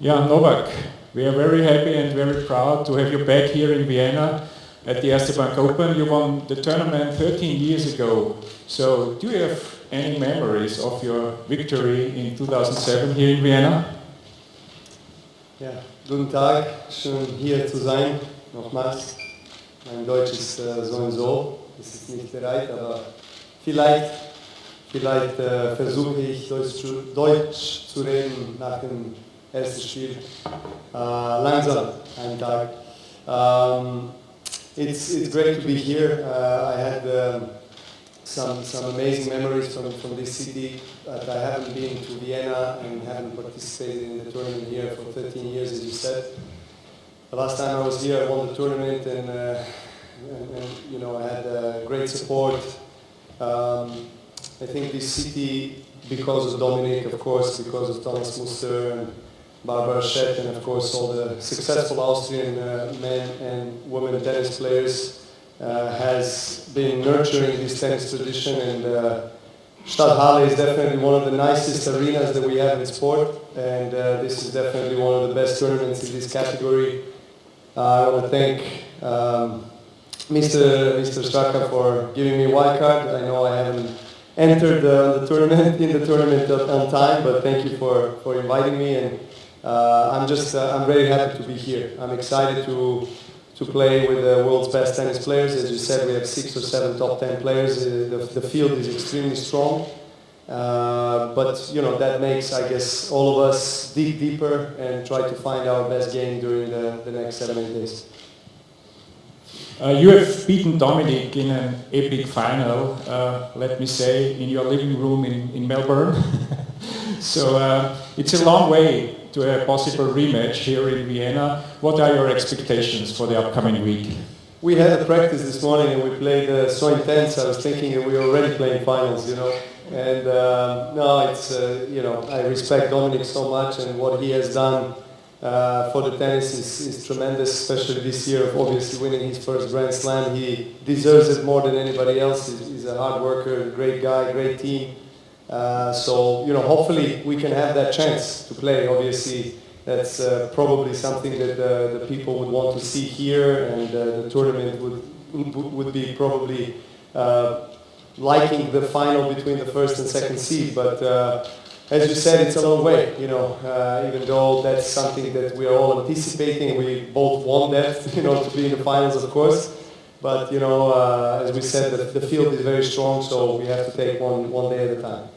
Yeah, Novak, we are very happy and very proud to have you back here in Vienna at the Erste Bank Open. You won the tournament 13 years ago. So do you have any memories of your victory in 2007 here in Vienna? Ja, guten Tag, schön hier zu sein, nochmals. Mein Deutsch ist so und so, es ist nicht bereit, aber vielleicht versuche ich Deutsch zu reden nach dem ersten Spiel. Langsam, einen Tag. It's great to be here. I had some amazing memories from this city. But I haven't been to Vienna and haven't participated in the tournament here for 13 years, as you said. The last time I was here, I won the tournament, and you know, I had great support. I think this city, because of Dominic, of course, because of Thomas Muster and Barbara Schett, and of course all the successful Austrian men and women tennis players, has been nurturing this tennis tradition, and Stadthalle is definitely one of the nicest arenas that we have in sport, and this is definitely one of the best tournaments in this category. I want to thank Mr. Straka for giving me a wild card. I know I haven't entered the tournament on time, but thank you for inviting me, and I'm very happy to be here. I'm excited to play with the world's best tennis players. As you said, we have 6 or 7 top 10 players. The field is extremely strong, but you know, that makes, I guess, all of us dig deeper and try to find our best game during the next 7-8 days. You have beaten Dominic in an epic final, let me say, in your living room in Melbourne. So it's a long way to a possible rematch here in Vienna. What are your expectations for the upcoming week? We had a practice this morning and we played so intense. I was thinking that we were already playing finals, you know. And no, it's you know, I respect Dominic so much, and what he has done for the tennis is tremendous, especially this year, obviously winning his first Grand Slam. He deserves it more than anybody else. He's a hard worker, great guy, great team. So, you know, hopefully we can have that chance to play. Obviously, that's probably something that the people would want to see here, and the tournament would be probably liking the final between the first and second seed. But as you said, it's a long way, you know, even though that's something that we are all anticipating. We both want that, you know, to be in the finals, of course. But, you know, as we said, the field is very strong, so we have to take one day at a time.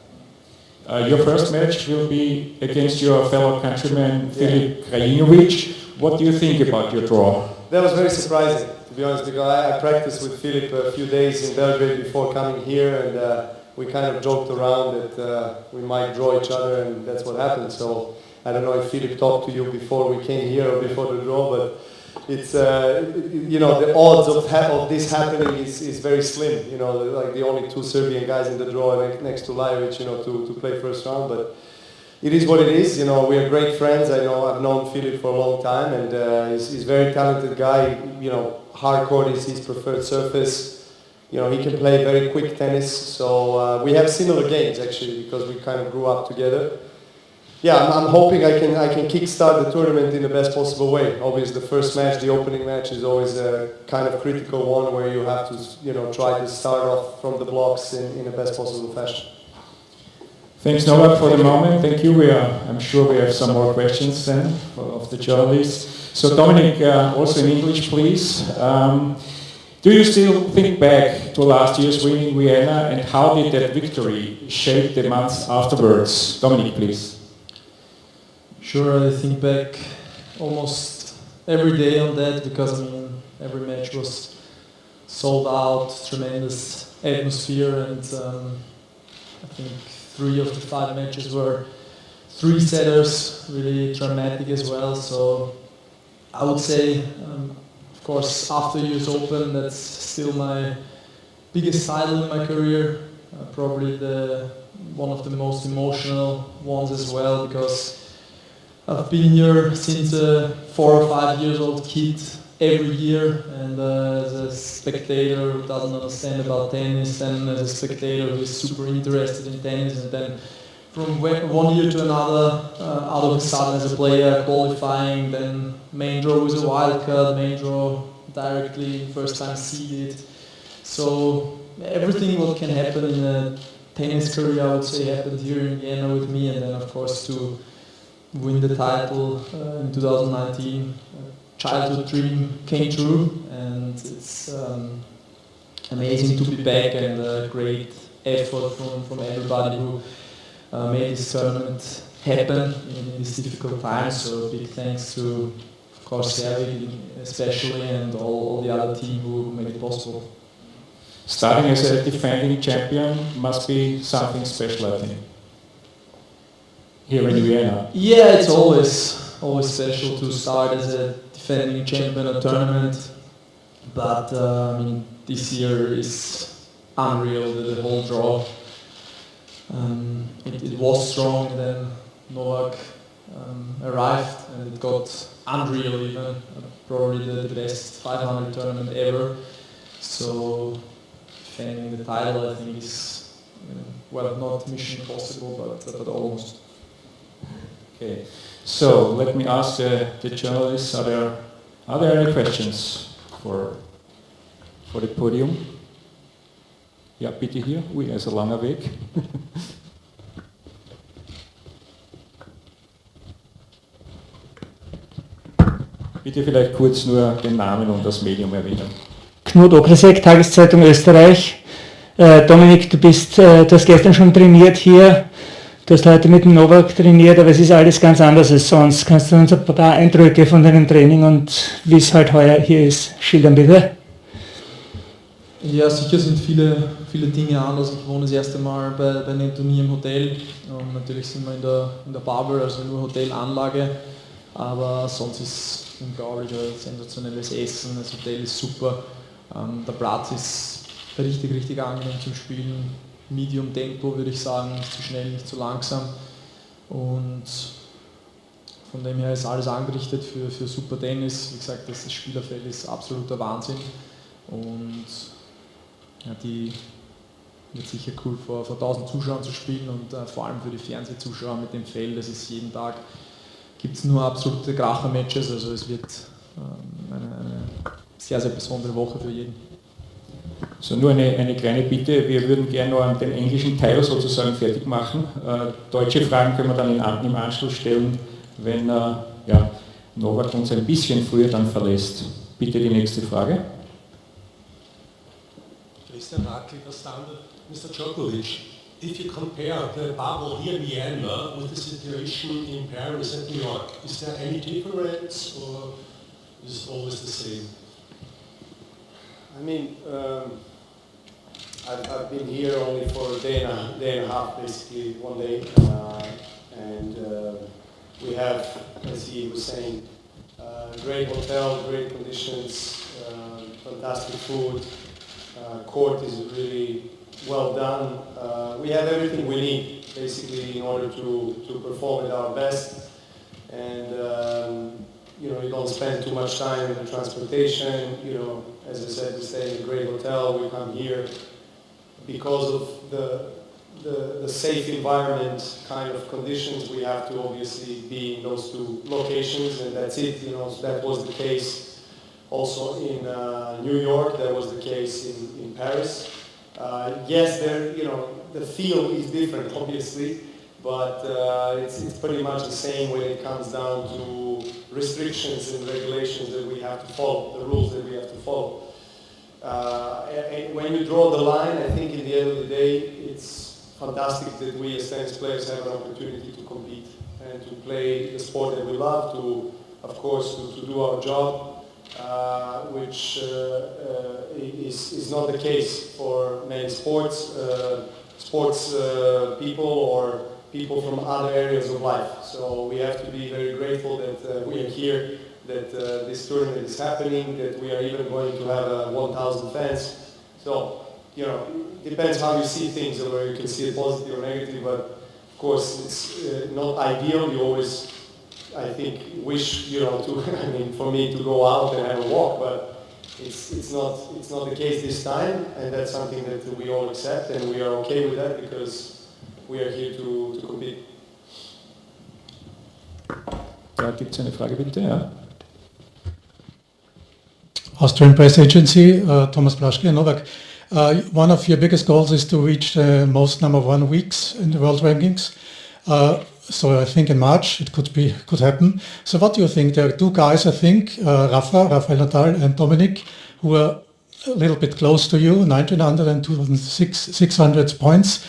Your first match will be against your fellow countryman, Filip Krajinovic. What do you think about your draw? That was very surprising, to be honest, because I practiced with Filip a few days in Belgrade before coming here, and we kind of joked around that we might draw each other, and that's what happened. So I don't know if Filip talked to you before we came here or before the draw, but it's you know, the odds of this happening is very slim. You know, like the only 2 Serbian guys in the draw next to Lajovic, you know, to play first round. But it is what it is. You know, we are great friends. I've known Filip for a long time, and he's a very talented guy. You know, hard court is his preferred surface. You know, he can play very quick tennis. So we have similar games actually, because we kind of grew up together. Yeah, I'm hoping I can kickstart the tournament in the best possible way. Obviously, the first match, the opening match, is always a kind of critical one where you have to, you know, try to start off from the blocks in the best possible fashion. Thanks, Novak, for the moment. Thank you. I'm sure we have some more questions then of the journalists. So, Dominic, also in English, please. Do you still think back to last year's win in Vienna, and how did that victory shape the months afterwards? Dominic, please. Sure, I think back almost every day on that, because I mean, every match was sold out, tremendous atmosphere, and I think 3 of the 5 matches were 3-setters, really dramatic as well. So I would say, of course, after US Open, that's still my biggest title in my career, probably one of the most emotional ones as well, because I've been here since a 4 or 5 years old kid every year, and as a spectator who doesn't understand about tennis, and as a spectator who is super interested in tennis, and then from one year to another, out of a sudden as a player, qualifying, then main draw is a wild card, main draw directly, first time seeded. So everything what can happen in a tennis career, I would say, happened here in Vienna with me, and then of course to win the title in 2019, childhood dream came true, and it's amazing to be back, and a great effort from everybody who made this tournament happen in these difficult times. So big thanks to, of course, Servi especially, and all the other team who made it possible. Starting as a defending champion must be something special, I think. Here in Vienna. Yeah, it's always special to start as a defending champion at a tournament. But I mean, this year is unreal, the whole draw. It was strong, and then Novak arrived, and it got unreal even. Probably the best 500 tournament ever. So defending the title, I think, is well, not mission impossible, but almost. Okay, so let me ask the journalists: are there any questions for the podium? Ja, bitte hier. Ui, er ist ein langer Weg. Bitte vielleicht kurz nur den Namen und das Medium erwähnen. Knut Okrasek, Tageszeitung Österreich. Dominic, du hast gestern schon trainiert hier. Du hast heute mit dem Novak trainiert, aber es ist alles ganz anders als sonst. Kannst du uns ein paar Eindrücke von deinem Training und wie es halt heuer hier ist schildern, bitte? Ja, sicher sind viele Dinge anders. Ich wohne das erste Mal bei einem Turnier im Hotel. Und natürlich sind wir in der Bubble, also nur Hotelanlage. Aber sonst ist es unglaublich, sensationelles Essen, das Hotel ist super. Der Platz ist richtig angenehm zum Spielen. Medium Tempo würde ich sagen, nicht zu schnell, nicht zu langsam. Und von dem her ist alles angerichtet für super Tennis. Wie gesagt, das Spielerfeld ist absoluter Wahnsinn. Und ja, die wird sicher cool vor 1000 Zuschauern zu spielen, und vor allem für die Fernsehzuschauer mit dem Feld. Das ist jeden Tag, gibt es nur absolute Kracher-Matches, also es wird eine sehr, sehr besondere Woche für jeden. So, nur eine kleine Bitte, wir würden gerne noch den englischen Teil sozusagen fertig machen. Deutsche Fragen können wir dann im Anschluss stellen, wenn Novak uns ein bisschen früher dann verlässt. Bitte die nächste Frage. Christian Hackel, the Standard. Mr. Djokovic, if you compare the bubble here in Vienna with the situation in Paris and New York, is there any difference, or is it always the same? I mean, I've been here only for a day and a half, basically, one day. And we have, as he was saying, great hotel, great conditions, fantastic food. Court is really well done. We have everything we need, basically, in order to perform at our best. And you don't spend too much time in the transportation. As I said, we stay in a great hotel. We come here because of the safe environment kind of conditions. We have to obviously be in those two locations, and that's it. So that was the case also in New York. That was the case in Paris. Yes, the feel is different, obviously, but it's pretty much the same when it comes down to restrictions and regulations that we have to follow, the rules that we have to follow. And when you draw the line, I think in the end of the day, it's fantastic that we as tennis players have an opportunity to compete and to play the sport that we love, of course, to do our job, which is not the case for many sports people or people from other areas of life. So we have to be very grateful that we are here, that this tournament is happening, that we are even going to have 1,000 fans. So, it depends how you see things, or you can see it positive or negative, but of course it's not ideal. You always, I think, wish, for me to go out and have a walk, but it's not the case this time, and that's something that we all accept, and we are okay with that because we are here to compete. Da gibt es eine Frage, bitte. Ja. Austrian Press Agency, Thomas Blaschke, Novak. One of your biggest goals is to reach the most number one weeks in the world rankings. So I think in March it could happen. So what do you think? There are two guys, I think, Rafael Nadal and Dominic, who are a little bit close to you, 1900 and 2600 points.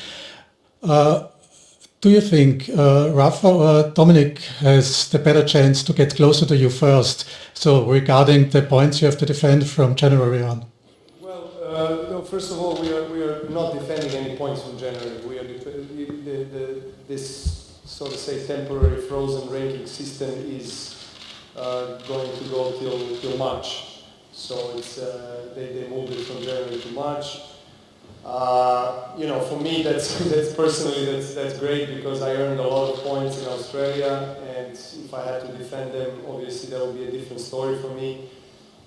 Do you think Rafa or Dominic has the better chance to get closer to you first? So regarding the points you have to defend from January on. Well, no, first of all, we are not defending any points from January. We are this, so to say, temporary frozen ranking system is going to go till March. So it's they moved it from January to March. For me, that's personally that's great because I earned a lot of points in Australia, and if I had to defend them, obviously that would be a different story for me.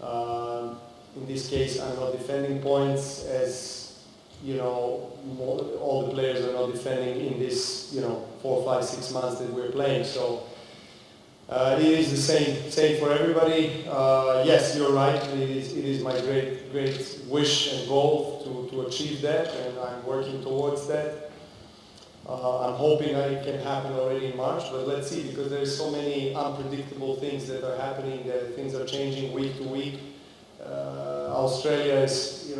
In this case, I'm not defending points, as all the players are not defending in this 4, 5, 6 months that we're playing. So it is the same for everybody. Yes, you're right. It is my great wish and goal to achieve that, and I'm working towards that. I'm hoping that it can happen already in March, but let's see, because there's so many unpredictable things that are happening. Things are changing week to week. Australia is,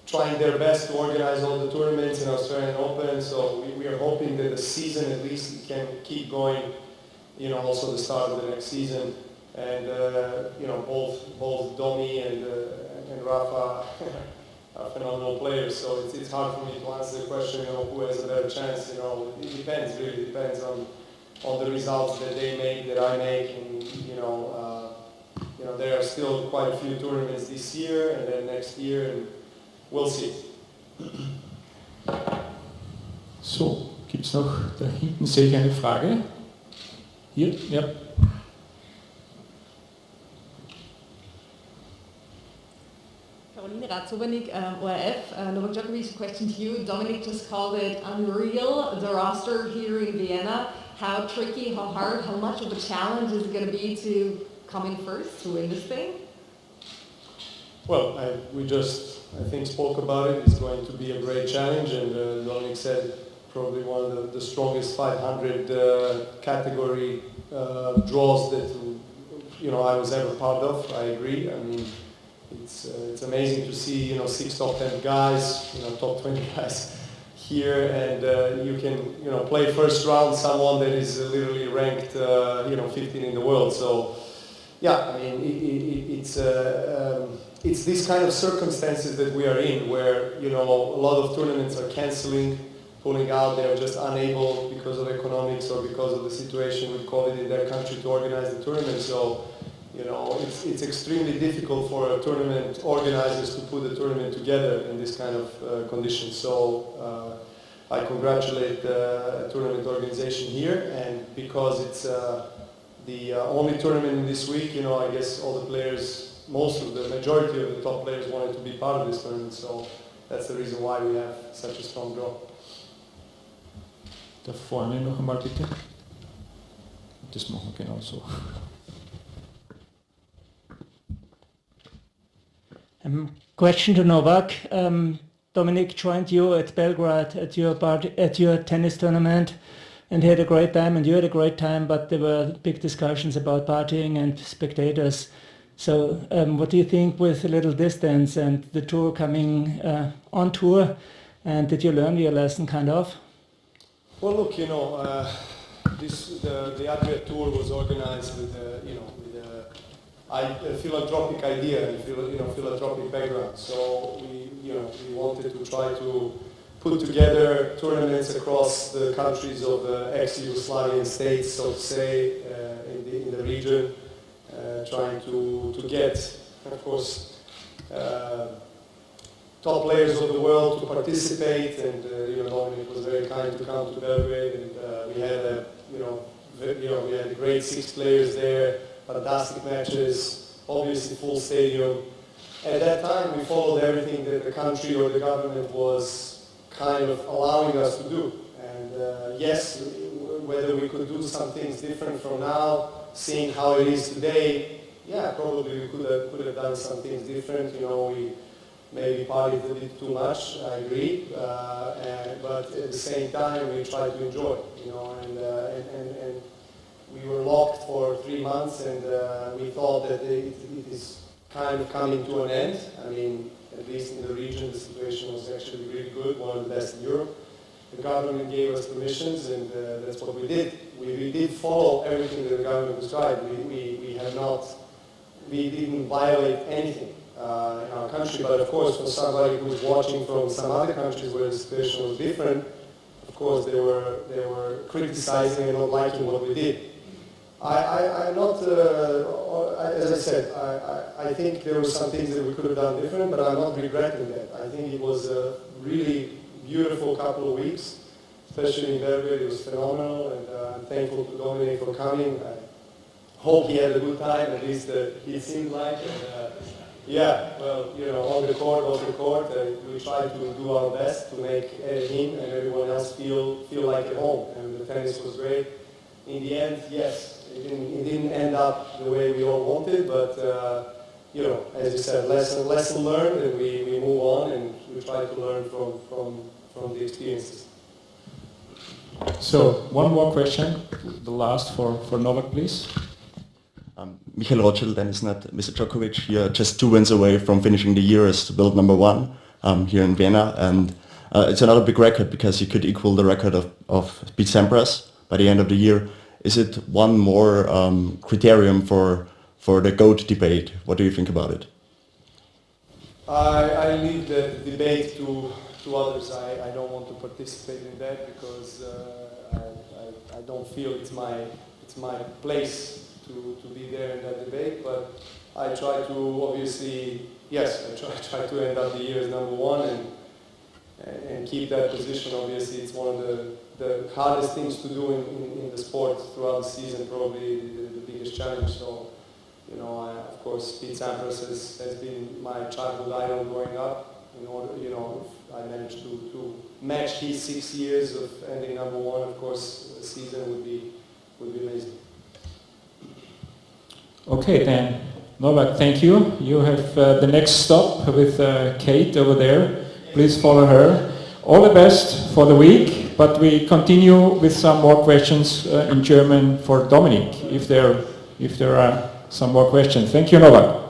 trying their best to organize all the tournaments in Australian Open. So we are hoping that the season at least can keep going. Also the start of the next season, and both Domi and Rafa are phenomenal players. So it's hard for me to answer the question, who has a better chance. It depends. Really depends on the results that they make, that I make, and there are still quite a few tournaments this year and then next year, and we'll see. So, gibt es noch, da hinten sehe ich eine Frage. Hier, ja. Caroline Ratzobernik, ORF. Novak Djokovic, question to you. Dominic just called it unreal, the roster here in Vienna. How tricky, how hard, how much of a challenge is it going to be to come in first, to win this thing? Well, we just, I think, spoke about it. It's going to be a great challenge, and Dominic said probably one of the strongest 500 category draws that I was ever part of. I agree. I mean, it's amazing to see 6 top 10 guys, top 20 guys here, and you can play first round someone that is literally ranked 15 in the world. So yeah, I mean it's these kind of circumstances that we are in, where a lot of tournaments are cancelling, pulling out. They are just unable because of economics or because of the situation with COVID in their country to organize the tournament. So it's extremely difficult for tournament organizers to put the tournament together in this kind of conditions. So I congratulate the tournament organization here, and because it's the only tournament in this week, I guess all the players, the majority of the top players wanted to be part of this tournament. So that's the reason why we have such a strong draw. Da vorne noch einmal bitte. Das machen wir genau so. Question to Novak. Dominic joined you at Belgrade at your tennis tournament, and he had a great time, and you had a great time, but there were big discussions about partying and spectators. So what do you think with a little distance and the tour coming on tour, and did you learn your lesson kind of? Well, look, the Adria tour was organized with a philanthropic idea and philanthropic background. So we wanted to try to put together tournaments across the countries of the ex-Yugoslavian states, so to say, in the region, trying to get, of course, top players of the world to participate, and Dominic was very kind to come to Belgrade, and we had we had great 6 players there, fantastic matches, obviously full stadium. At that time, we followed everything that the country or the government was kind of allowing us to do. And yes, whether we could do some things different from now, seeing how it is today, yeah, probably we could have done some things different. We maybe partied a bit too much, I agree, but at the same time we tried to enjoy, and we were locked for 3 months, and we thought that it is kind of coming to an end. I mean, at least in the region, the situation was actually really good, one of the best in Europe. The government gave us permissions, and that's what we did. We did follow everything that the government prescribed. We didn't violate anything in our country, but of course, for somebody who's watching from some other countries where the situation was different, of course, they were criticizing and not liking what we did. I'm not, as I said, I think there were some things that we could have done different, but I'm not regretting that. I think it was a really beautiful couple of weeks, especially in Belgrade. It was phenomenal, and I'm thankful to Dominic for coming. I hope he had a good time, at least it seemed like. And, yeah, well, on the court, off the court, we tried to do our best to make him and everyone else feel like at home, and the tennis was great. In the end, yes, it didn't end up the way we all wanted, but as you said, lesson learned, and we move on, and we try to learn from the experiences. So, one more question, the last for Novak, please. Michael Rothschild, tennisnet. Mr. Djokovic, you're just 2 wins away from finishing the year as world number 1 here in Vienna, and it's another big record because you could equal the record of Pete Sampras by the end of the year. Is it one more criterion for the GOAT debate? What do you think about it? I leave the debate to others. I don't want to participate in that because I don't feel it's my place to be there in that debate, but I try to obviously, yes, I try to end up the year as number 1 and keep that position. Obviously, it's one of the hardest things to do in the sport throughout the season, probably the biggest challenge. So, of course, Pete Sampras has been my childhood idol growing up. In order, if I managed to match his 6 years of ending number 1, of course, a season would be amazing. Okay, then, Novak, thank you. You have the next stop with Kate over there. Please follow her. All the best for the week, but we continue with some more questions in German for Dominic, if there are some more questions. Thank you, Novak.